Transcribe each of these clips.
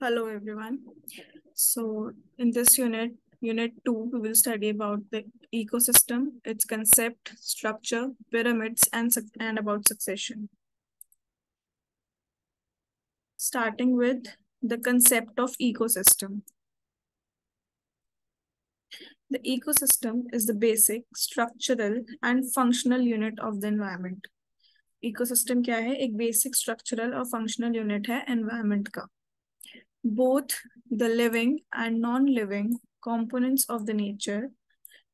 Hello everyone. So in this unit 2, we will study about the ecosystem, its concept, structure, pyramids, and about succession. Starting with the concept of ecosystem. The ecosystem is the basic, structural, and functional unit of the environment. Ecosystem क्या है? एक basic, structural और functional unit है environment का. Both the living and non-living components of the nature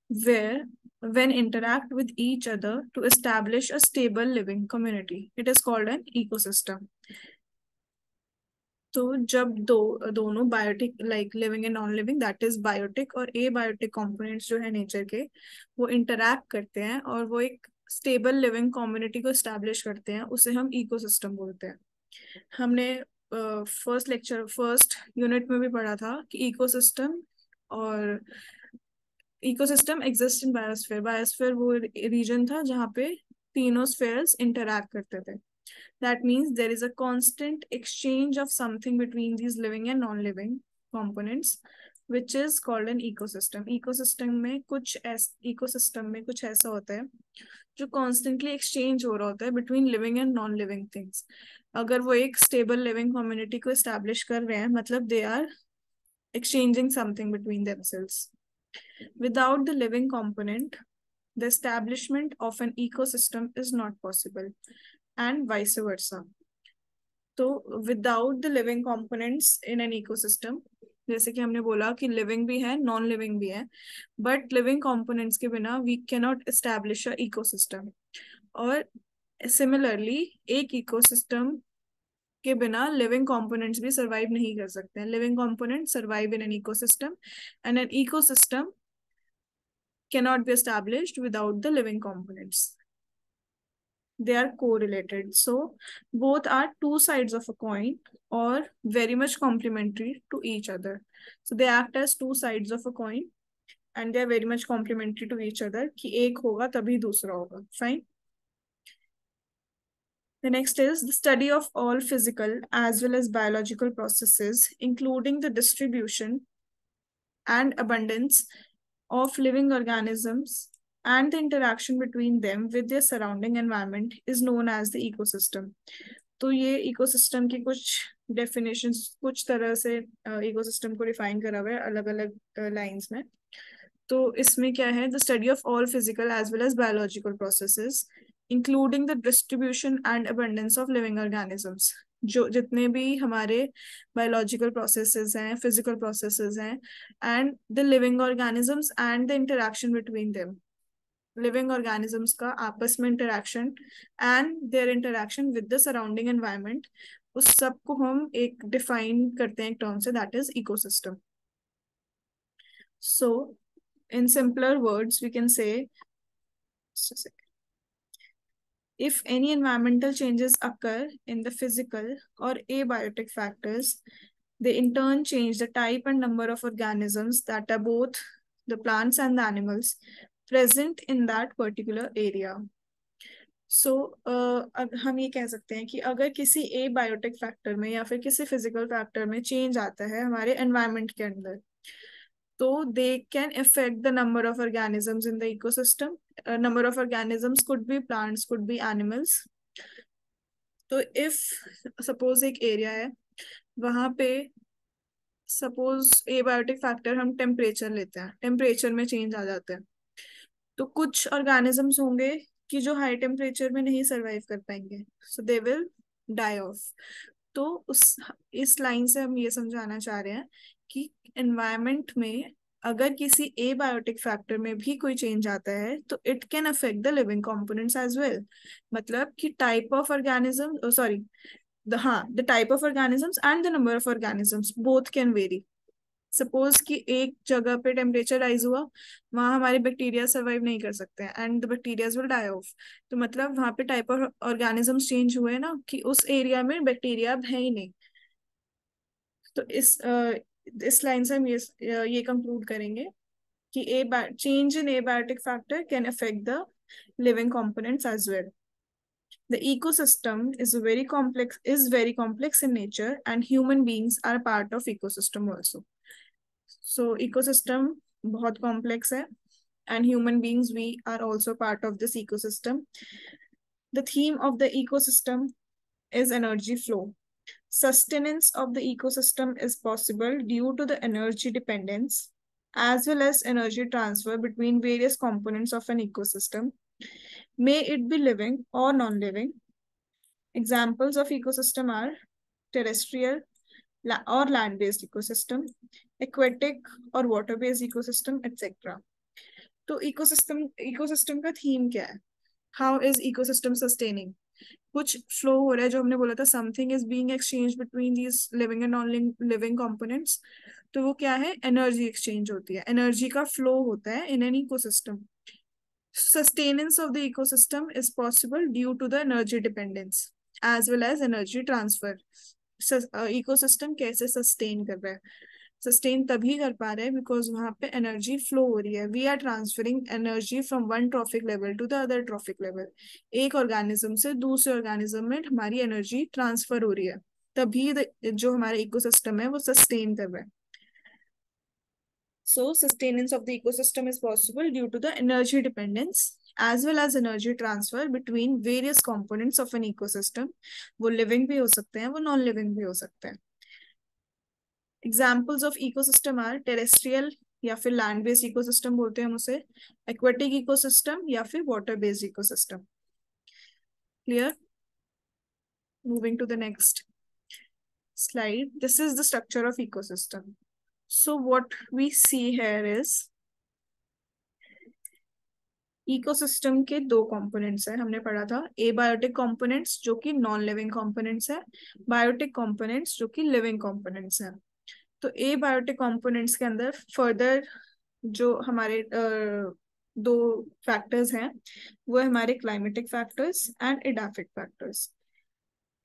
where when interact with each other to establish a stable living community. It is called an ecosystem. तो जब दोनों biotic like living and non living that is biotic और abiotic components जो है nature के वो interact करते हैं और वो एक स्टेबल लिविंग कम्युनिटी को एस्टैब्लिश करते हैं, उसे हम इकोसिस्टम बोलते हैं. हमने फर्स्ट यूनिट में भी पढ़ा था कि ecosystem exist in biosphere. Biosphere वो रीजन था जहाँ पे तीनों स्फीयर्स इंटरैक्ट करते थे. That means there is a constant exchange of something between these living and non-living components, which is called an ecosystem. Ecosystem में कुछ ऐसा होता है जो constantly exchange हो रहा होता है between living and non-living things. अगर वो एक stable living community को establish कर रहे हैं, मतलब they are exchanging something between themselves. Without the living component, the establishment of an ecosystem is not possible, and vice versa. तो without the living components in an ecosystem, जैसे कि हमने बोला कि लिविंग भी है नॉन लिविंग भी है, बट लिविंग कंपोनेंट्स के बिना we can not establish a ecosystem. और सिमिलरली एक इकोसिस्टम के बिना लिविंग कंपोनेंट्स भी सरवाइव नहीं कर सकते हैं. Living component survive in an ecosystem and an ecosystem cannot be established without the living components. They are correlated, so both are two sides of a coin or very much complementary to each other. So they act as two sides of a coin and they are very much complementary to each other कि एक होगा तभी दूसरा होगा. Fine. The next is the study of all physical as well as biological processes, including the distribution and abundance of living organisms and the interaction between them with their surrounding environment is known as the ecosystem. तो ये ecosystem की कुछ definitions कुछ तरह से ecosystem को define करा हुआ है अलग अलग लाइंस में. तो इसमें क्या है? The study of all physical as well as biological processes including the distribution and abundance of living organisms. जो जितने भी हमारे बायोलॉजिकल प्रोसेसेस हैं, फिजिकल प्रोसेसेस हैं, and the living organisms and the interaction between them. Living organisms का आपस में interaction and their interaction with the surrounding environment, उस सब को हम एक डिफाइन करते हैं एक टर्म से, that is ecosystem. So in simpler words we can say, if any environmental changes occur in the physical or abiotic factors, they in turn change the type and number of organisms that are both the plants and the animals present in that particular area. सो हम ये कह सकते हैं कि अगर किसी ए biotic factor में या फिर किसी फिजिकल फैक्टर में चेंज आता है हमारे एनवायरनमेंट के अंदर, so they can affect the number of organisms in the ecosystem. Number of organisms could be plants, could be animals. तो if suppose एक एरिया है, वहां पे सपोज एबायोटिक फैक्टर हम टेम्परेचर लेते हैं, टेम्परेचर में चेंज आ जाता है, तो कुछ ऑर्गेनिजम्स होंगे कि जो हाई टेम्परेचर में नहीं सरवाइव कर पाएंगे, सो दे विल डाई ऑफ. तो इस लाइन से हम ये समझाना चाह रहे हैं कि एनवायरनमेंट में अगर किसी एबायोटिक फैक्टर में भी कोई चेंज आता है तो it can affect the living components as well. मतलब कि type of organism, sorry, the type of organisms and the number of organisms both can vary. Suppose कि एक जगह पे टेम्परेचर राइज हुआ, वहां हमारे बैक्टीरिया सर्वाइव नहीं कर सकते हैं and the bacterias will die off. तो मतलब वहां पे टाइप ऑफ ऑर्गेनिजम्स चेंज हुए ना कि उस एरिया में बैक्टीरिया अब है ही नहीं. तो इस लाइन से हम ये कंक्लूड करेंगे कि change in abiotic factor can affect the living components as well. The ecosystem very complex in nature, and human beings are part of ecosystem also. So ecosystem बहुत complex है, and human beings, we are also part of this ecosystem. The theme of the ecosystem is energy flow. Sustenance of the ecosystem is possible due to the energy dependence as well as energy transfer between various components of an ecosystem, may it be living or non-living. Examples of ecosystem are terrestrial or land-based ecosystem, aquatic or water-based ecosystem, etc. तो ecosystem का theme क्या है? How is ecosystem sustaining? कुछ flow हो रहा है, जो हमने बोला था something is being exchange between these living and non living components. तो वो क्या है? एनर्जी एक्सचेंज होती है, एनर्जी का फ्लो होता है in an ecosystem. Sustenance of the ecosystem is possible due to the energy dependence as well as energy transfer. Ecosystem कैसे सस्टेन कर रहा है? सस्टेन तभी कर पा रहे हैं बिकॉज वहां पे एनर्जी फ्लो हो रही है। We are transferring energy from one trophic level to the other trophic level. एक ऑर्गेनिज्म से दूसरे ऑर्गेनिज्म में हमारी एनर्जी ट्रांसफर हो रही है, तभी जो हमारा इकोसिस्टम है वो सस्टेन कर रहा है। So sustenance of the ecosystem is possible due to the energy dependence as well as energy transfer between various components of an ecosystem. वो living भी हो सकते हैं, वो non living भी हो सकते हैं। Examples of ecosystem are terrestrial या फिर land based ecosystem बोलते हैं हम उसे, aquatic ecosystem या फिर water based ecosystem. Clear? Moving to the next slide. This is the structure of ecosystem. So what we see here is ecosystem के दो कंपोनेंट्स है, हमने पढ़ा था, एबायोटिक कंपोनेंट्स जो कि नॉन लिविंग कंपोनेंट्स है, बायोटिक कंपोनेंट्स जो कि लिविंग कंपोनेंट्स है। तो एबायोटिक कंपोनेंट्स के अंदर फर्दर जो हमारे दो फैक्टर्स हैं वो है हमारे climatic factors and edaphic factors.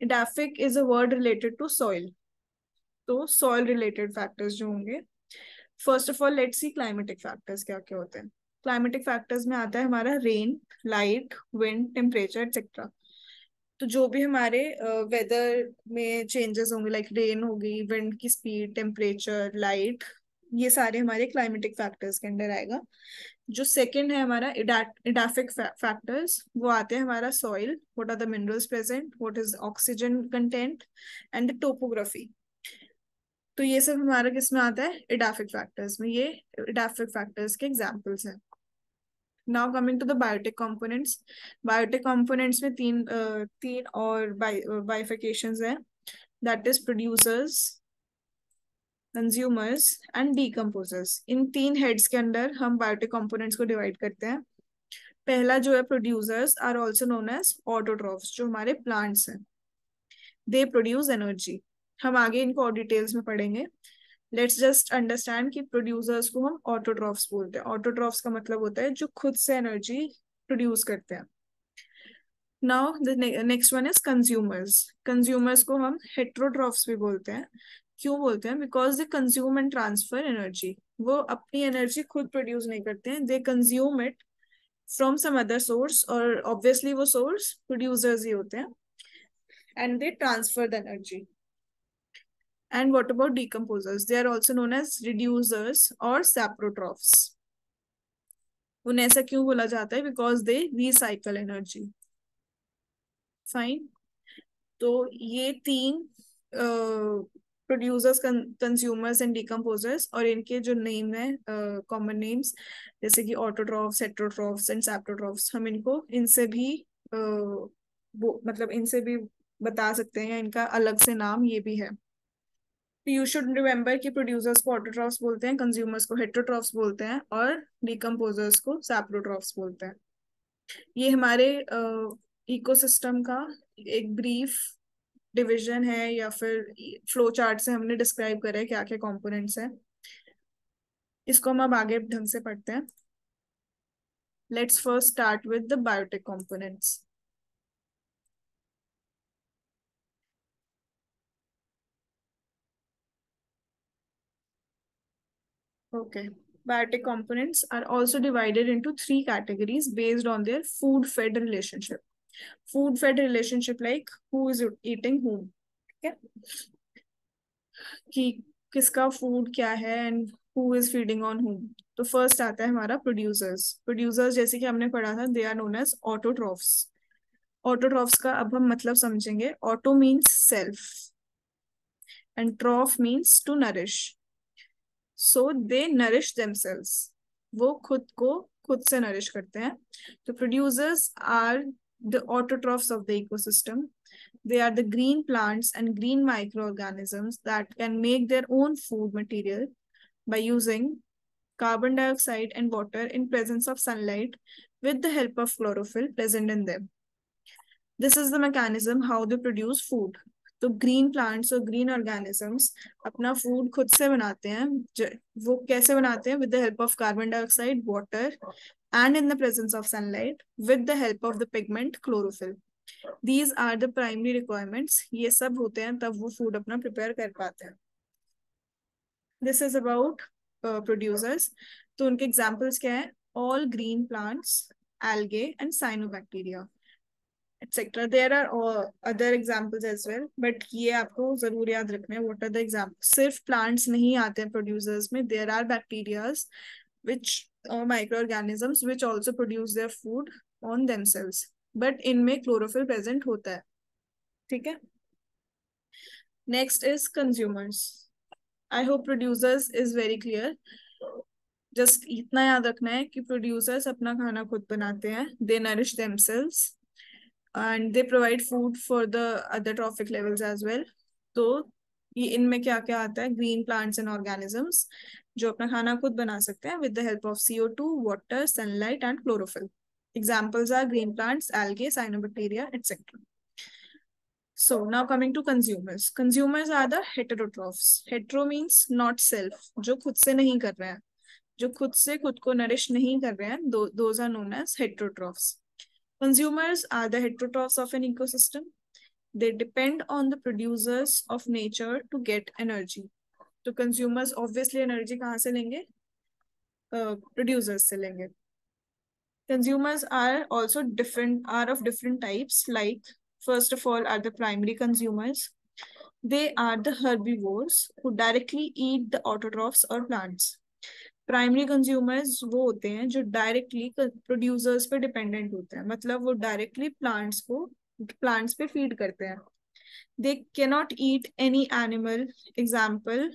Edaphic is a word related to soil, तो सॉइल रिलेटेड फैक्टर्स जो होंगे। First of all let's see climatic factors क्या क्या होते हैं। क्लाइमेटिक फैक्टर्स में आता है हमारा rain, light, wind, temperature etcetera. तो जो भी हमारे वेदर में चेंजेस होंगे, लाइक रेन होगी, विंड की स्पीड, टेम्परेचर, लाइट, ये सारे हमारे क्लाइमेटिक फैक्टर्स के अंडर आएगा। जो सेकंड है हमारा एडाफिक फैक्टर्स, वो आते हैं हमारा soil, what are the minerals present, what is oxygen content and the topography. तो ये सब हमारा किस में आता है? एडाफिक फैक्टर्स में। ये एडाफिक फैक्टर्स के एग्जांपल्स हैं। Now coming to the biotic components. Biotic components में तीन और बाइफिकेशंस हैं, that is producers, consumers and decomposers. इन तीन हेड्स के अंदर हम बायोटिक कंपोनेंट्स को डिवाइड करते हैं। पहला जो है producers are also known as autotrophs, जो हमारे प्लांट्स हैं, दे प्रोड्यूस एनर्जी। हम आगे इनको और डिटेल्स में पढ़ेंगे। लेट्स जस्ट अंडरस्टैंड कि प्रोड्यूसर्स को हम ऑटोट्रॉफ्स बोलते हैं। ऑटोट्रॉफ्स का मतलब होता है जो खुद से एनर्जी प्रोड्यूस करते हैं। Now the next one is consumers. Consumers को हम हेट्रोट्रॉफ्स भी बोलते हैं। क्यों बोलते हैं? Because they consume and transfer energy. वो अपनी एनर्जी खुद प्रोड्यूस नहीं करते हैं, they consume it from some other source, और ऑब्वियसली वो सोर्स प्रोड्यूसर्स ही होते हैं, and they transfer the energy. And what about decomposers? They are also known as reducers or saprotrophs. उन्हें ऐसा क्यों बोला जाता है? Because they recycle energy. Fine. तो ये तीन प्रोड्यूसर्स, कंज्यूमर्स एंड डिकम्पोजर्स, और इनके जो नेम है कॉमन नेम्स, जैसे कि ऑटोट्रॉफ्स, हेट्रोट्रॉफ्स एंड सैप्रोट्रॉफ्स, हम इनको इनसे भी मतलब इनसे भी बता सकते हैं, इनका अलग से नाम ये भी है। तो यू शुड रिमेम्बर कि प्रोड्यूसर्स को ऑटोट्रॉफ्स बोलते हैं, कंज्यूमर्स को हेट्रोट्रॉफ्स बोलते हैं, और डिकम्पोजर्स को सैप्रोट्रॉफ्स बोलते हैं। ये हमारे इकोसिस्टम का एक ब्रीफ डिवीजन है, या फिर फ्लो चार्ट से हमने डिस्क्राइब करा है क्या क्या कंपोनेंट्स हैं। इसको हम अब आगे ढंग से पढ़ते हैं। Let's first start with the biotic components. Okay. Biotic components are also divided into three categories based on their food-fed relationship. Food fed relationship like who is eating whom, ठीक है, कि किसका फूड क्या है and who is feeding on whom. तो first आता है हमारा प्रोड्यूसर्स. प्रोड्यूसर्स जैसे कि हमने पढ़ा था, they are known as autotrophs. Autotrophs का अब हम मतलब समझेंगे. Auto means self and troph means to nourish. So they nourish themselves. वो खुद को खुद से नरिश करते हैं. तो producers are the autotrophs of the ecosystem. They are the green plants and green microorganisms that can make their own food material by using carbon dioxide and water in presence of sunlight with the help of chlorophyll present in them. This is the mechanism how they produce food. तो green plants और green organisms अपना food खुद से बनाते हैं. वो कैसे बनाते हैं? With the help of carbon dioxide, water and in the presence of sunlight with the help of the pigment chlorophyll. These are the primary requirements. ये सब होते हैं तब वो फूड अपना प्रिपेयर कर पाते हैं. This is about producers. तो उनके एग्जाम्पल्स क्या है? All green plants, algae and cyanobacteria etc. There are other examples as well, but ये आपको जरूर याद रखना है. What are the examples? सिर्फ plants नहीं आते हैं producers में. There are bacterias which microorganisms which also produce their food on themselves, but इनमें chlorophyll present होता है. ठीक है. Next is consumers. I hope producers is very clear. Just इतना याद रखना है कि प्रोड्यूसर्स अपना खाना खुद बनाते हैं. They nourish themselves and they provide food for the other trophic levels as well. तो ये इनमें क्या क्या आता है? ग्रीन प्लांट्स एंड ऑर्गेनिजम्स जो अपना खाना खुद बना सकते हैं with the help of CO2, water, sunlight and chlorophyll. Examples are green plants, algae, cyanobacteria, etc. So now coming to consumers. Consumers are the heterotrophs. Hetero means not self, जो खुद से नहीं कर रहे हैं, जो खुद से खुद को नरिश नहीं कर रहे हैं. Those are known as heterotrophs. Consumers are the heterotrophs of an ecosystem. They depend on the producers of nature to get energy. तो consumers obviously energy कहाँ से लेंगे? Producers से लेंगे. Consumers are also are of different types. Like, first of all are the primary consumers. They are the herbivores who directly eat the autotrophs or plants. Primary consumers वो होते हैं जो directly producers पे dependent होते हैं. मतलब वो directly plants पे फीड करते हैं. They cannot eat any animal. Example,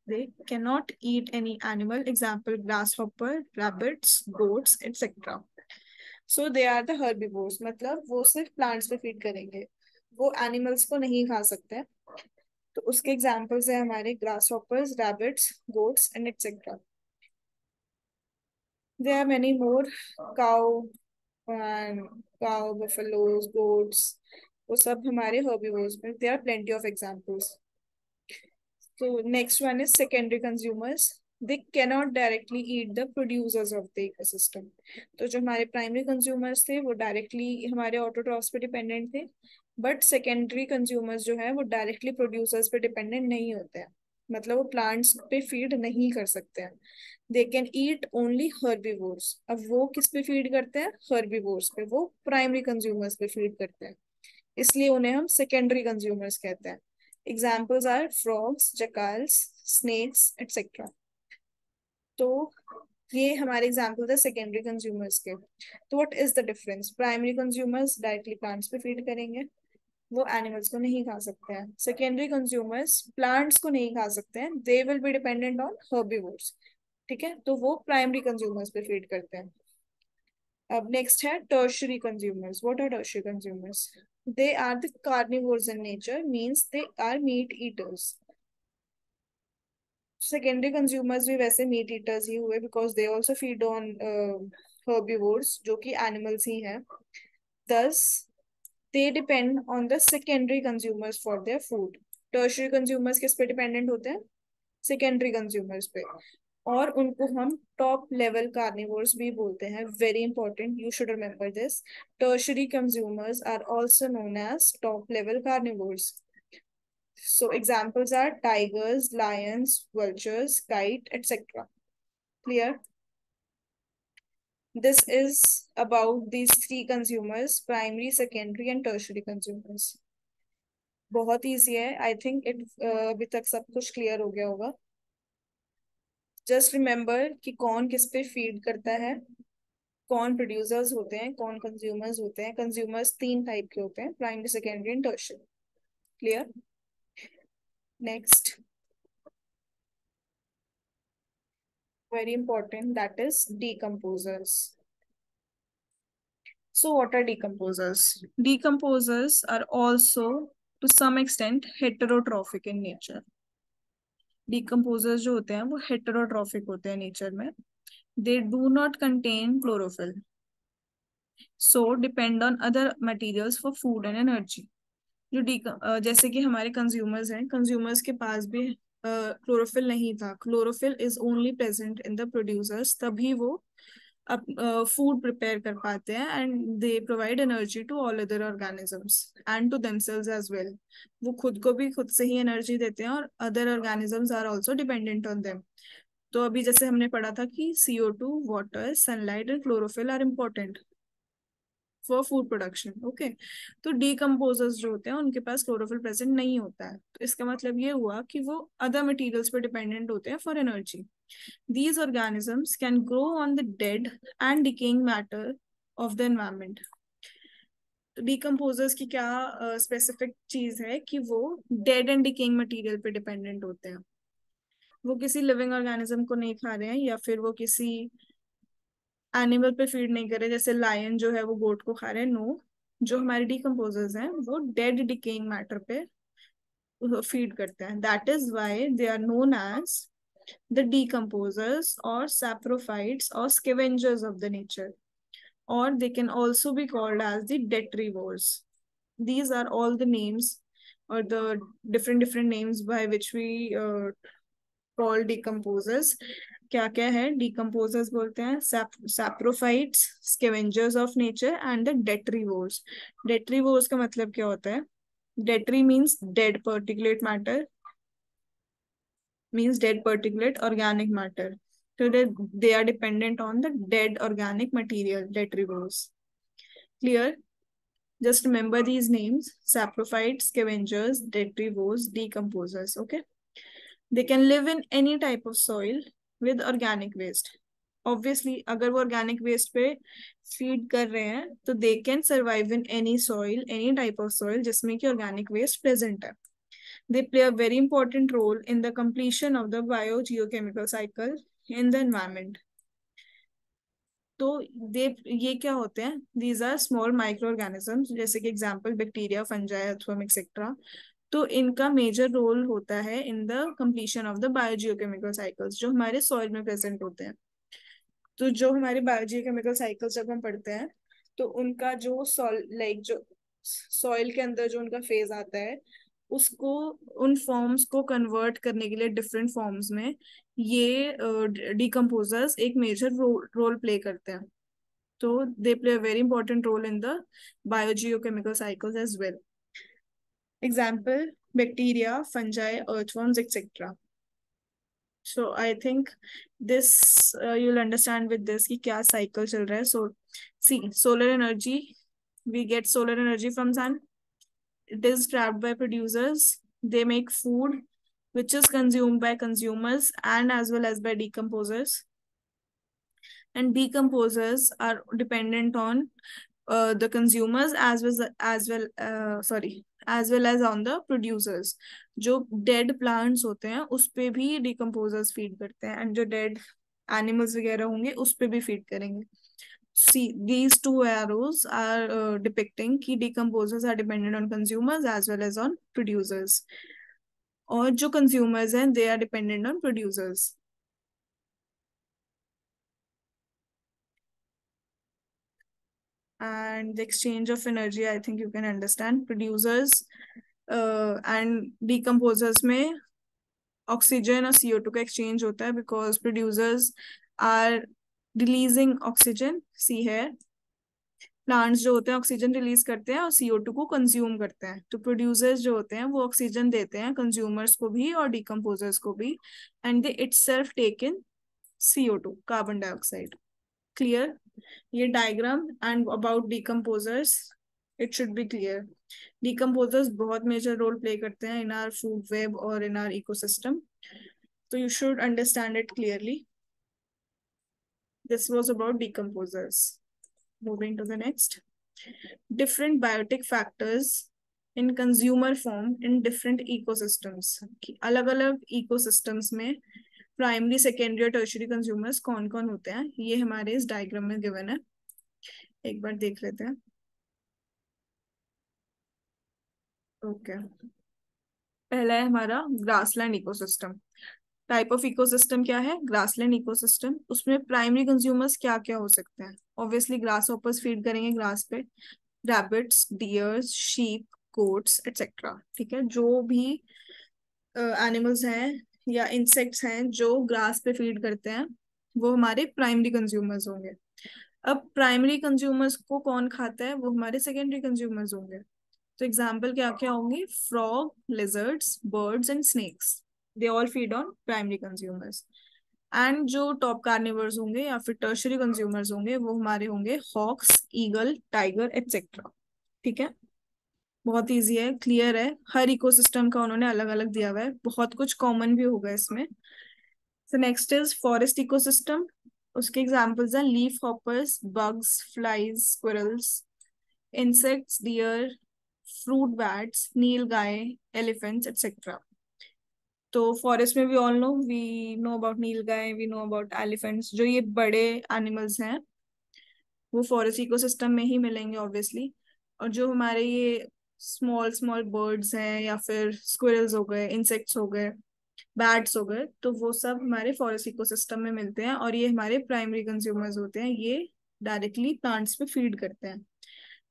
they cannot eat any animal. Example, grasshopper, rabbits, goats, etc. So they are the herbivores. मतलब वो सिर्फ प्लांट्स पे फीड करेंगे, वो एनिमल्स को नहीं खा सकते. तो उसके एग्जाम्पल्स है हमारे grasshoppers, rabbits, goats and etc. There are many more. Cow and cow, buffaloes, goats, वो सब हमारे herbivores में. There are plenty of examples. So next one is secondary consumers. They cannot directly eat the producers of the ecosystem. तो जो हमारे primary consumers थे वो directly हमारे autotrophs पे dependent थे, but secondary consumers जो है वो directly producers पे dependent नहीं होते हैं. मतलब वो plants पे feed नहीं कर सकते हैं. They can eat only herbivores. अब वो किस पे feed करते हैं? Herbivores पे. वो primary consumers पे feed करते हैं, इसलिए उन्हें हम secondary consumers कहते हैं. Examples are frogs, jackals, snakes, etc. तो ये हमारे एग्जाम्पल थे सेकेंडरी कंज्यूमर्स के. तो what is the difference? Primary consumers directly plants पे फीड करेंगे, वो एनिमल्स को नहीं खा सकते हैं. सेकेंडरी कंज्यूमर्स प्लांट्स को नहीं खा सकते हैं, they will be dependent on herbivores. ठीक है, तो वो प्राइमरी कंज्यूमर्स पे फीड करते हैं. अब नेक्स्ट है tertiary consumers. What are tertiary consumers? They are the carnivores in nature, means they are meat eaters. Secondary consumers भी वैसे मीट ईटर्स ही हुए because they also feed on herbivores जो कि एनिमल्स ही हैं. Thus they depend on the secondary consumers for their food. Tertiary consumers किस पे डिपेंडेंट होते हैं? सेकेंडरी कंज्यूमर्स पे. और उनको हम टॉप लेवल कार्निवोर्स भी बोलते हैं. Very important, you should remember this. Tertiary consumers are also known as top level carnivores. So examples are tigers, lions, vultures, kite, etc. Clear? This is about these three consumers: primary, secondary and tertiary consumers. बहुत easy है, I think it अभी तक सब कुछ clear हो गया होगा. Just remember कि कौन किस पे फीड करता है, कौन प्रोड्यूसर्स होते हैं, कौन कंज्यूमर्स होते हैं. कंज्यूमर्स तीन टाइप के होते हैं: primary, secondary and tertiary. Clear? Next, very important, that is decomposers. So what are decomposers? Decomposers are also to some extent heterotrophic in nature. Decomposers जो होते हैं वो heterotrophic होते हैं nature में. They do not contain chlorophyll, so depend on other materials for food and energy. जैसे कि हमारे कंज्यूमर्स हैं, कंज्यूमर्स के पास भी क्लोरोफिल नहीं था. Chlorophyll is only present in the producers, तभी वो अब फूड प्रिपेयर कर पाते हैं. And they provide energy to all other organisms and to themselves as well. वो खुद को भी खुद से ही एनर्जी देते हैं और other organisms are also dependent on them. तो अभी जैसे हमने पढ़ा था कि CO2, water, sunlight and chlorophyll are important for food production. Okay, तो डीकम्पोजर्स जो होते हैं उनके पास क्लोरोफिल प्रेजेंट नहीं होता है. तो इसका मतलब ये हुआ कि वो अदर मटेरियल्स पे डिपेंडेंट होते हैं for energy. These organisms can grow on the dead and decaying matter of the environment. तो डीकम्पोजर्स की क्या स्पेसिफिक चीज है कि वो डेड एंड डिकेइंग मटेरियल पे डिपेंडेंट होते हैं. वो किसी लिविंग ऑर्गेनिज्म को नहीं खा रहे हैं या फिर वो किसी एनिमल पे फीड नहीं कर रहे, जैसे लायन जो है वो गोट को खा रहे हैं. नो, जो हमारे डीकम्पोजर्स हैं वो डेड डिकेइंग मैटर पे फीड करते हैं. That is why they are known as the decomposers or saprophytes or scavengers of the nature, or they can also be called as the detrivores. These are all the names or the different names by which we call decomposers. क्या क्या है? decomposers बोलते हैं saprophytes, scavengers of nature and the detrivores. Detrivores का मतलब क्या होता है? Detri means dead particulate matter, means dead particulate organic matter. So they are dependent on the dead organic material, detrivores. Clear? Just remember these names: saprophytes, scavengers, detrivores, decomposers. Okay. They can live in any type of soil with organic waste. Obviously, अगर वो organic waste पे feed कर रहे हैं तो they can survive in any soil, any type of soil जिसमें कि organic waste present है. They play a very important role in the completion of the biogeochemical cycle in the environment. तो ये क्या होते हैं? These are small microorganisms, जैसे कि example bacteria, fungi, earthworm etcetera. तो इनका मेजर रोल होता है in the completion of the biogeochemical cycles जो हमारे सॉइल में प्रेजेंट होते हैं. तो जो हमारे बायोजियोकेमिकल साइकिल्स जब हम पढ़ते हैं तो उनका जो जो सॉइल के अंदर जो उनका फेज आता है उसको, उन फॉर्म्स को कन्वर्ट करने के लिए डिफरेंट फॉर्म्स में ये डिकम्पोजर्स एक मेजर रोल प्ले करते हैं. तो they play a very important role in the biogeochemical cycles as well. Example: bacteria, fungi, earthworms etcetera. So I think this you'll understand with this कि क्या cycle चल रहा है. So see, solar energy, we get solar energy from sun. It is trapped by producers. They make food which is consumed by consumers and as well as by decomposers. And decomposers are dependent on the consumers as well as on the producers. जो dead plants होते हैं उस पे भी decomposers feed करते हैं and जो dead animals वगैरह होंगे उस पे भी फीड करेंगे. See, these two arrows are depicting कि decomposers are dependent on consumers as well as on producers. और जो consumers हैं they are dependent on producers. And the exchange of energy, I think you can understand. Producers and decomposers में oxygen और CO2 का exchange होता है because producers are releasing oxygen. सी है, प्लांट्स जो होते हैं ऑक्सीजन रिलीज करते हैं और CO2 को कंज्यूम करते हैं. तो प्रोड्यूसर्स जो होते हैं वो ऑक्सीजन देते हैं कंज्यूमर्स को भी और डिकम्पोजर्स को भी, and they itself take in CO2, carbon dioxide. Clear? ये diagram and about decomposers it should be clear. Decomposers बहुत मेजर रोल प्ले करते हैं इन आवर फूड वेब और in our ecosystem. So you should understand it clearly. This was about decomposers. Moving to the next. Different biotic factors in consumer form in different ecosystems. अलग अलग ecosystems में primary secondary और tertiary consumers कौन कौन होते हैं, ये हमारे इस डायग्राम में गिवन है. एक बार देख लेते हैं. ओके, पहला है हमारा grassland ecosystem. Type of ecosystem क्या है? Grassland ecosystem. उसमें प्राइमरी कंज्यूमर्स क्या क्या हो सकते हैं? ऑब्वियसली ग्रास हॉपर्स फीड करेंगे ग्रास पे, rabbits, dears, sheep, goats etcetera. ठीक है, जो भी एनिमल्स हैं या इंसेक्ट्स हैं जो ग्रास पे फीड करते हैं वो हमारे प्राइमरी कंज्यूमर्स होंगे. अब प्राइमरी कंज्यूमर्स को कौन खाता है? वो हमारे सेकेंडरी कंज्यूमर्स होंगे. तो एग्जाम्पल क्या क्या होंगे? Frog, lizards, birds and snacks. They all feed on primary consumers. And जो टॉप कार्निवर्स होंगे या फिर टर्शरी कंज्यूमर्स होंगे वो हमारे होंगे हॉक्स, ईगल, टाइगर एटसेट्रा. ठीक है, बहुत इजी है, क्लियर है. हर इकोसिस्टम का उन्होंने अलग अलग दिया हुआ है, बहुत कुछ कॉमन भी होगा इसमें. So next is forest ecosystem. उसके एग्जांपल्स हैं leaf hoppers, bugs, flies, squirrels, insects, deer, fruit bats, nilgai, elephants etcetera. तो फॉरेस्ट में we know about nilgai, we know about elephants. जो ये बड़े एनिमल्स हैं वो फॉरेस्ट इकोसिस्टम में ही मिलेंगे ऑब्वियसली. और जो हमारे ये स्मॉल स्मॉल बर्ड्स हैं या फिर स्क्विरल्स हो गए, इंसेक्ट्स हो गए, बैट्स हो गए, तो वो सब हमारे फॉरेस्ट इकोसिस्टम में मिलते हैं और ये हमारे प्राइमरी कंज्यूमर्स होते हैं. ये डायरेक्टली प्लांट्स पे फीड करते हैं.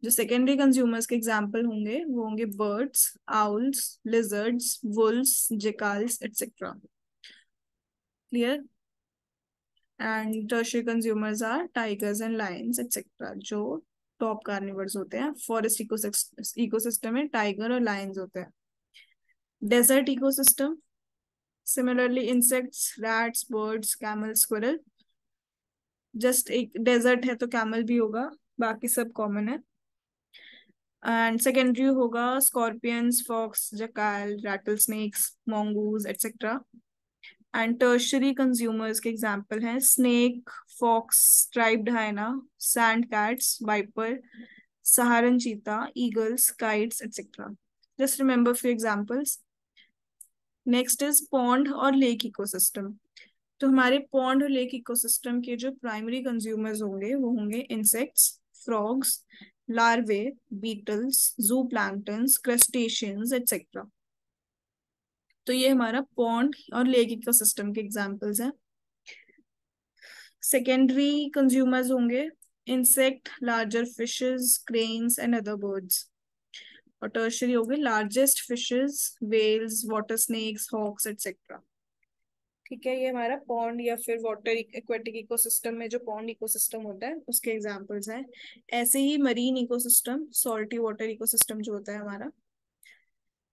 जो सेकेंडरी कंज्यूमर्स के एग्जाम्पल होंगे वो होंगे birds, owls, lizards, wolves, jackals et cetera. Clear? And tertiary consumers are tigers and lions et cetera. जो टॉप कार्निवर्स होते हैं. फॉरेस्ट इकोसिस्टम में टाइगर और लायंस होते हैं. Desert ecosystem, similarly insects, rats, birds, camel, squirrel. Just एक डेजर्ट है तो कैमल भी होगा, बाकी सब कॉमन है. एंड सेकेंडरी होगा scorpions, fox, jackal, rattle snakes, mongoose et cetera. And tertiary consumers के एग्जाम्पल हैं snake, fox, striped हाइना, sand cats, wiper, सहारन चीता, eagles, kites etcetera. Just remember few examples. Next is pond और लेक इकोसिस्टम. तो हमारे pond और lake ecosystem के जो primary consumers होंगे वो होंगे insects, frogs, larvae, beetles, zooplanktons, crustaceans etcetera. तो ये हमारा पॉन्ड और लेक इकोसिस्टम के एग्जांपल्स हैं. सेकेंडरी कंज्यूमर्स होंगे insect, larger fishes, cranes and other birds. और टर्शरी होंगे largest fishes, whales, water snakes, hawks etcetera. ठीक है, ये हमारा पॉन्ड या फिर वाटर एक्वेटिक इकोसिस्टम में जो पॉन्ड इकोसिस्टम होता है उसके एग्जांपल्स हैं. ऐसे ही marine ecosystem, salty water ecosystem जो होता है हमारा,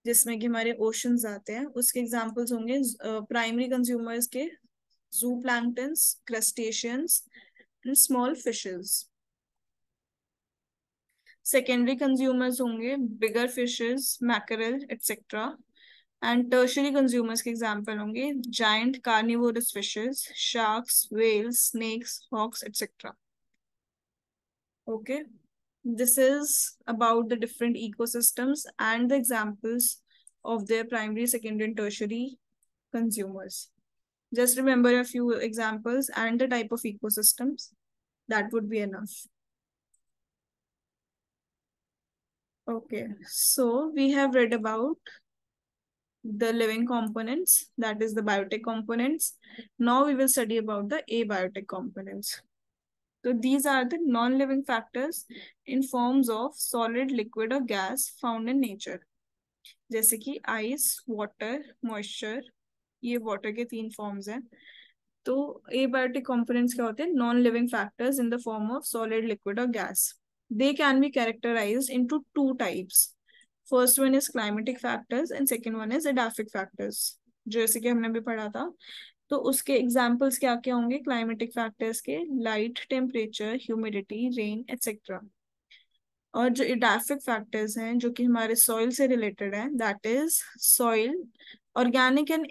जिसमें कि हमारे ओशंस आते हैं, उसके एग्जांपल्स होंगे प्राइमरी कंज्यूमर्स के zooplanktons, crustaceans and small fishes. Secondary consumers होंगे bigger fishes, mackerel etcetera. And tertiary consumers के एग्जांपल होंगे giant carnivorous fishes, sharks, whales, snakes, hawks etcetera. Okay, this is about the different ecosystems and the examples of their primary, secondary, and tertiary consumers. Just remember a few examples and the type of ecosystems. That would be enough. Okay, so we have read about the living components, that is the biotic components. Now we will study about the abiotic components. So these are the non-living factors in forms of solid, liquid or gas found in nature. जैसे कि ice, water, moisture. ये water के 3 forms हैं. तो abiotic components क्या होते हैं? Non living factors in the form of solid, liquid और gas. They can be characterized into 2 types. First one is climatic factors and second one is edaphic factors. जैसे कि हमने भी पढ़ा था तो उसके एग्जाम्पल्स क्या क्या होंगे क्लाइमेटिक फैक्टर्स के? Light, temperature, humidity, rain etcetera. और जो इडाफिक फैक्टर्स हैं जो कि हमारे सॉइल से रिलेटेड हैं, that is soil, organic and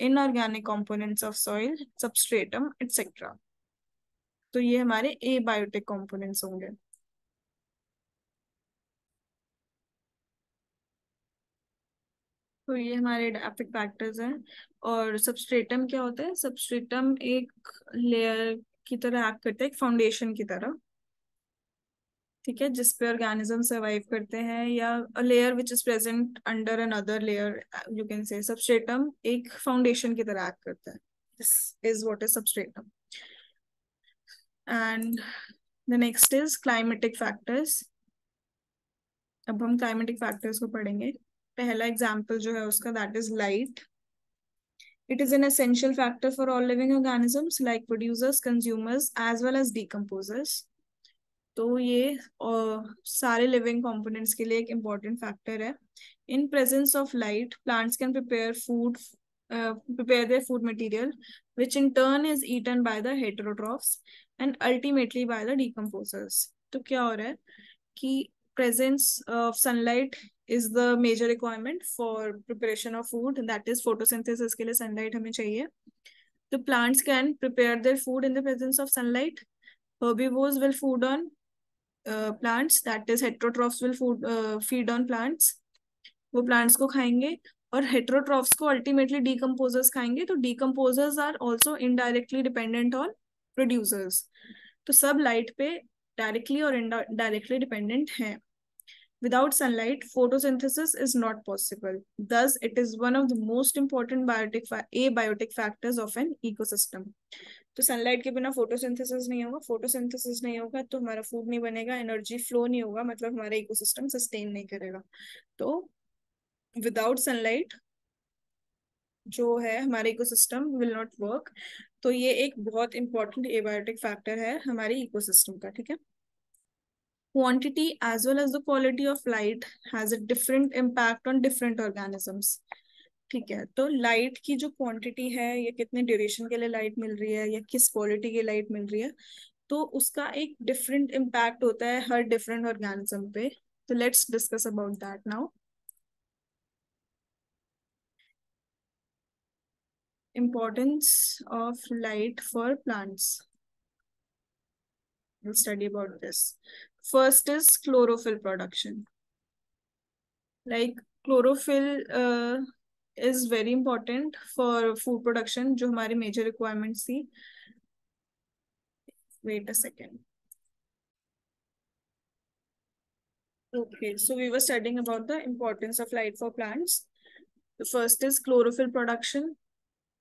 inorganic components of soil, substratum etcetera. तो ये हमारे ए बायोटिक कंपोनेंट्स होंगे। तो ये हमारे एपिक फैक्टर्स हैं। और सबस्ट्रेटम क्या होता है? सबस्ट्रेटम एक लेयर की तरह एक्ट करता है, एक फाउंडेशन की तरह, ठीक है, जिस पे ऑर्गेनिज्म सर्वाइव करते हैं, या a layer which is present under another layer, you can say. Substratum एक फाउंडेशन की तरह एक्ट करता है। This is what is substratum. And the next is climatic factors. अब हम क्लाइमेटिक फैक्टर्स को पढ़ेंगे। पहला एग्जाम्पल जो है उसका, that is light. It is an essential factor for all living organisms like producers, consumers, as well as decomposers. तो ये सारे लिविंग कंपोनेंट्स के लिए एक इम्पॉर्टेंट फैक्टर है। In presence of light plants can prepare their food material, which in turn is eaten by the heterotrophs and ultimately by the decomposers. तो क्या हो रहा है कि presence of sunlight is the major requirement for preparation of food, that is photosynthesis के लिए sunlight हमें चाहिए। तो plants can prepare their food in the presence of sunlight. Herbivores will food on plants, that is heterotrophs will feed on plants, वो plants को खाएंगे। और heterotrophs को ultimately decomposers खाएंगे। तो decomposers are also indirectly dependent on producers। तो सब light पे डायरेक्टली और इनडायरेक्टली डिपेंडेंट हैं। Without sunlight, photosynthesis is not possible. Thus, it is one of the most important abiotic factors of an ecosystem. तो sunlight के बिना photosynthesis नहीं होगा, फोटोसिंथेसिस नहीं होगा तो हमारा फूड नहीं बनेगा, एनर्जी फ्लो नहीं होगा, मतलब हमारा इकोसिस्टम सस्टेन नहीं करेगा। तो विदाउट सनलाइट जो है हमारे इकोसिस्टम विल नॉट वर्क। तो ये एक बहुत इंपॉर्टेंट एबायोटिक फैक्टर है हमारे इकोसिस्टम का, ठीक है। Quantity as well as the quality of light has a different impact on different organisms। ठीक है, तो लाइट की जो क्वांटिटी है, या कितने ड्यूरेशन के लिए लाइट मिल रही है, या किस क्वालिटी की लाइट मिल रही है, तो उसका एक डिफरेंट इम्पैक्ट होता है हर डिफरेंट ऑर्गेनिज्म पे। तो let's discuss about that now. Importance of light for plants. We'll study about this. First is chlorophyll production. Like chlorophyll is very important for food production, जो हमारी major requirements थी। Wait a second. Okay, so we were studying about the importance of light for plants. The first is chlorophyll production.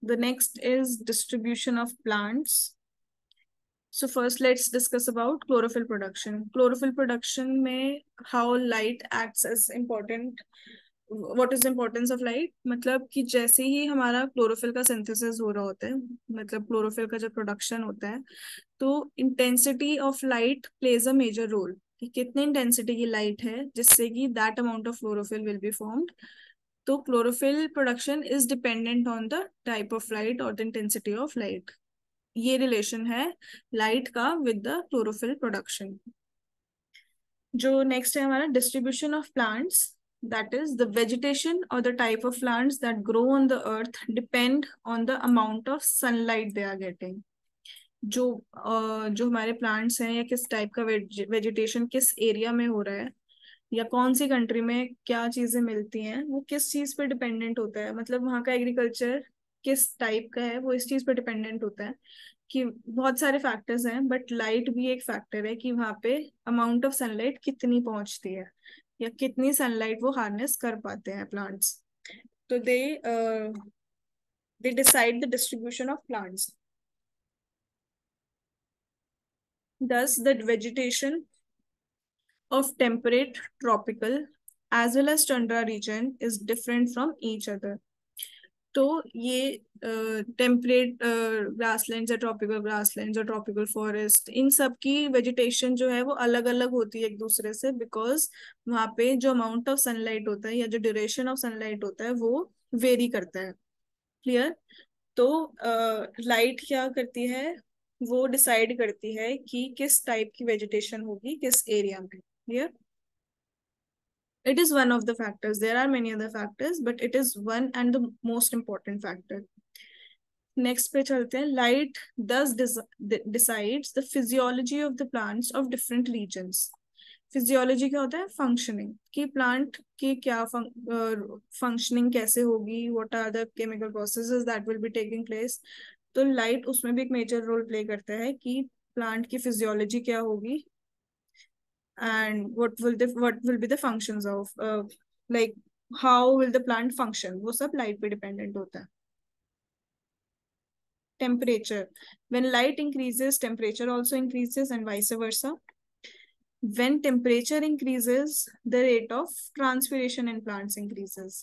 The next is distribution of plants. So first let's discuss about chlorophyll production. Chlorophyll production में how light acts as important. What is the importance of light? मतलब कि जैसे ही हमारा chlorophyll का synthesis हो रहा होता है, मतलब क्लोरोफिल का जब प्रोडक्शन होता है, तो intensity of light plays a major role, कि कितनी इंटेंसिटी की लाइट है जिससे कि that amount of chlorophyll will be formed. तो chlorophyll production is dependent on the type of light और द इंटेंसिटी ऑफ लाइट। ये रिलेशन है लाइट का विद द क्लोरोफिल प्रोडक्शन। जो नेक्स्ट है हमारा distribution of plants, that is the vegetation or the type of plants that grow on the earth depend on the amount of sunlight they are getting। जो हमारे plants हैं, या किस type का vegetation किस एरिया में हो रहा है, या कौन सी कंट्री में क्या चीजें मिलती हैं, वो किस चीज पे डिपेंडेंट होता है, मतलब वहाँ का एग्रीकल्चर किस टाइप का है, वो इस चीज पे डिपेंडेंट होता है। कि बहुत सारे फैक्टर्स हैं, बट लाइट भी एक फैक्टर है, कि वहाँ पे अमाउंट ऑफ सनलाइट कितनी पहुंचती है, या कितनी सनलाइट वो हार्नेस कर पाते हैं प्लांट्स। तो they decide the distribution of plants. Thus, the vegetation of temperate, tropical, as well as tundra region is different from each other। तो ये टेम्परेट ग्रासलैंड्स या ट्रॉपिकल ग्रासलैंड्स और ट्रॉपिकल फॉरेस्ट, इन सब की वेजिटेशन जो है वो अलग अलग होती है एक दूसरे से, बिकॉज वहाँ पे जो अमाउंट ऑफ सनलाइट होता है या जो ड्यूरेशन ऑफ सनलाइट होता है वो वेरी करता है। क्लियर? तो लाइट क्या करती है, वो डिसाइड करती है कि किस टाइप की वेजिटेशन होगी किस एरिया में। Clear? It is one of the factors, there are many other factors but it is one and the most important factor. Next पे चलते हैं। Light does decides the physiology of the plants of different regions. Physiology क्या होता है? Functioning, कि plant की क्या functioning कैसे होगी, what are the chemical processes that will be taking place. तो लाइट उसमें भी एक मेजर रोल प्ले करता है कि प्लांट की फिजियोलॉजी क्या होगी and what will be the functions of like how will the plant function, वो सब लाइट पे डिपेंडेंट होता है। Temperature. When light increases, temperature also increases and vice versa. When temperature increases, the rate of transpiration in plants increases.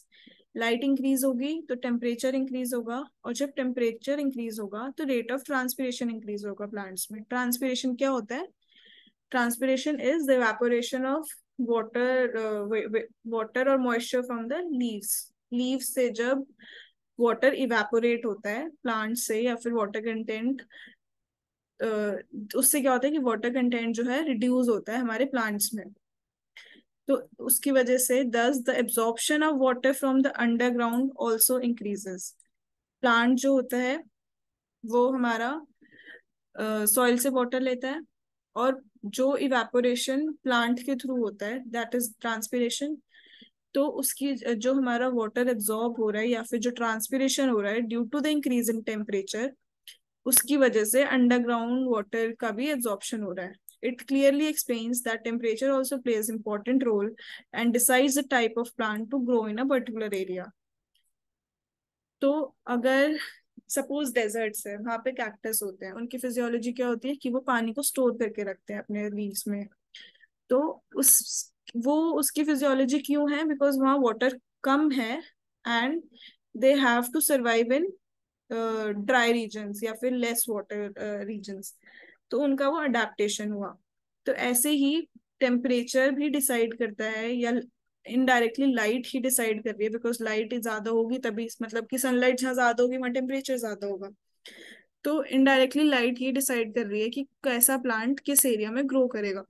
Light increase होगी तो temperature increase होगा, और जब टेम्परेचर इंक्रीज होगा तो रेट ऑफ ट्रांसपिरेशन इंक्रीज होगा प्लांट्स में। Transpiration क्या होता है? Transpiration is the evaporation of water और moisture from the leaves. Leaves से जब वाटर इवेपोरेट होता है प्लांट से, या फिर वाटर कंटेंट, उससे क्या होता है कि वाटर कंटेंट जो है रिड्यूस होता है हमारे प्लांट्स में। तो उसकी वजह से दस the absorption of water from the underground also increases. Plant जो होता है वो हमारा सॉइल से वाटर लेता है, और जो इवेपोरेशन प्लांट के थ्रू होता है दैट इज ट्रांसपिरेशन। तो उसकी जो हमारा वाटर एब्जॉर्ब हो रहा है या फिर जो ट्रांसपिरेशन हो रहा है due to the increase in temperature, उसकी वजह से अंडरग्राउंड वाटर का भी एब्जॉर्प्शन हो रहा है। It clearly explains that temperature also plays important role and decides the type of plant to grow in a particular area. तो अगर सपोज डेजर्ट्स है, वहां पे कैक्टस होते हैं, उनकी फिजियोलॉजी क्या होती है कि वो पानी को स्टोर करके रखते हैं अपने लीव्स में। तो उस वो उसकी फिजियोलॉजी क्यों है? बिकॉज वहाँ वाटर कम है and they have to survive in dry regions या फिर लेस वाटर रीजन्स। तो उनका वो अडेप्टेशन हुआ। तो ऐसे ही टेम्परेचर भी डिसाइड करता है, या इनडायरेक्टली लाइट ही डिसाइड कर रही है, बिकॉज लाइट ज्यादा होगी तभी, मतलब कि सनलाइट जहाँ ज्यादा होगी वहाँ टेम्परेचर ज्यादा होगा। तो इनडायरेक्टली लाइट ही डिसाइड कर रही है कि कैसा प्लांट किस एरिया में ग्रो करेगा।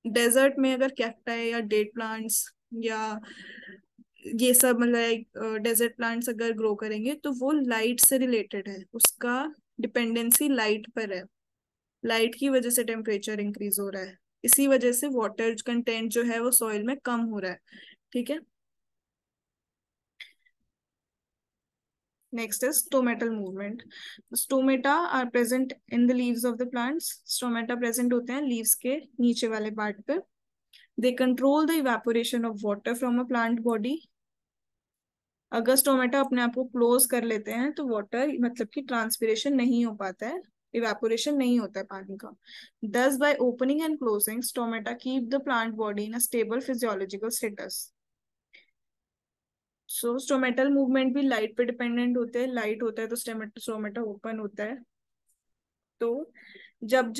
डेजर्ट में अगर कैक्टाई या डेट प्लांट्स या ये सब मतलब डेजर्ट प्लांट्स अगर ग्रो करेंगे तो वो लाइट से रिलेटेड है, उसका डिपेंडेंसी लाइट पर है। लाइट की वजह से टेम्परेचर इंक्रीज हो रहा है, इसी वजह से वाटर कंटेंट जो है वो सॉइल में कम हो रहा है। ठीक है। Next is stomatal movement. Stomata are present in the leaves of the plants. Stomata present होते हैं लीव्स के नीचे वाले पार्ट पे। They control the evaporation of water from a plant body. अगर स्टोमेटा अपने आप को क्लोज कर लेते हैं तो वाटर मतलब कि ट्रांसपिरेशन नहीं हो पाता है, इवेपोरेशन नहीं होता है पानी का। दस by opening and closing stomata keep the plant body in a stable physiological status. So stomatal movement भी लाइट पे डिपेंडेंट होते हैं। लाइट होता है तो स्टोमेटा ओपन होता है। तो जब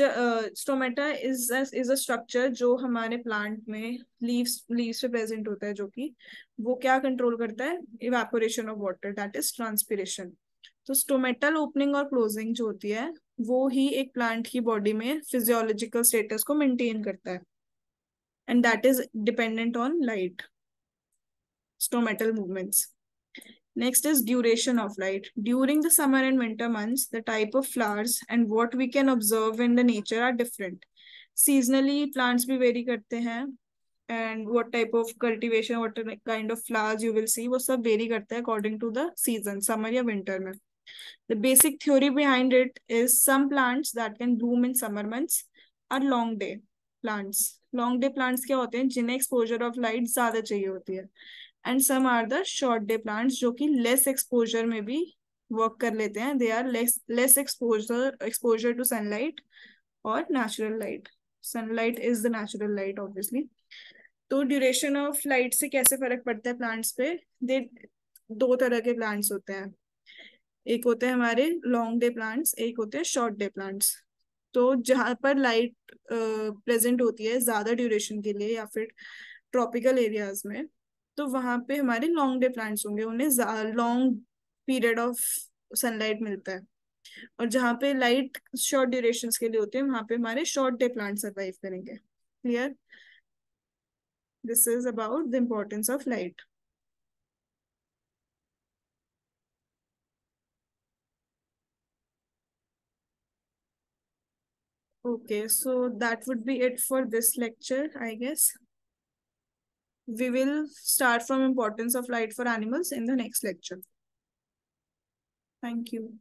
स्टोमेटा इज अ स्ट्रक्चर जो हमारे प्लांट में लीव्स पे प्रेजेंट होता है, जो कि वो क्या कंट्रोल करता है? Evaporation of water, that is transpiration. तो स्टोमेटल ओपनिंग और क्लोजिंग जो होती है वो ही एक प्लांट की बॉडी में फिजियोलॉजिकल स्टेटस को मेंटेन करता है, and that is dependent on light, stomatal movements. Next is duration of light. During the summer and winter months, the type of flowers and what we can observe in the nature are different. Seasonally, plants भी vary करते हैं, and what type of cultivation, what kind of flowers you will see, वो सब vary करता है according to the season, summer या winter में. The basic theory behind it is some plants that can bloom in summer months are long day plants. Long day plants क्या होते हैं? जिन्हें exposure of light ज्यादा चाहिए होती है। And some are the short day plants जो कि लेस एक्सपोजर में भी वर्क कर लेते हैं। They are less exposure to sunlight और natural light. Sunlight is the natural light obviously. तो ड्यूरेशन ऑफ लाइट से कैसे फर्क पड़ता है प्लांट्स पे? दे दो तरह के प्लांट्स होते हैं, एक होते हैं हमारे लॉन्ग डे प्लांट्स, एक होते हैं शॉर्ट डे प्लांट्स। तो जहां पर लाइट प्रेजेंट होती है ज्यादा ड्यूरेशन के लिए या फिर ट्रॉपिकल एरियाज में, तो वहां पे हमारे लॉन्ग डे प्लांट्स होंगे, उन्हें लॉन्ग पीरियड ऑफ सनलाइट मिलता है। और जहाँ पे लाइट शॉर्ट ड्यूरेशंस के लिए होते हैं वहां पे हमारे शॉर्ट डे प्लांट सर्वाइव करेंगे। Clear? This is about the importance of light. Okay, so that would be it for this lecture, I guess. We will start from importance of light for animals in the next lecture. Thank you.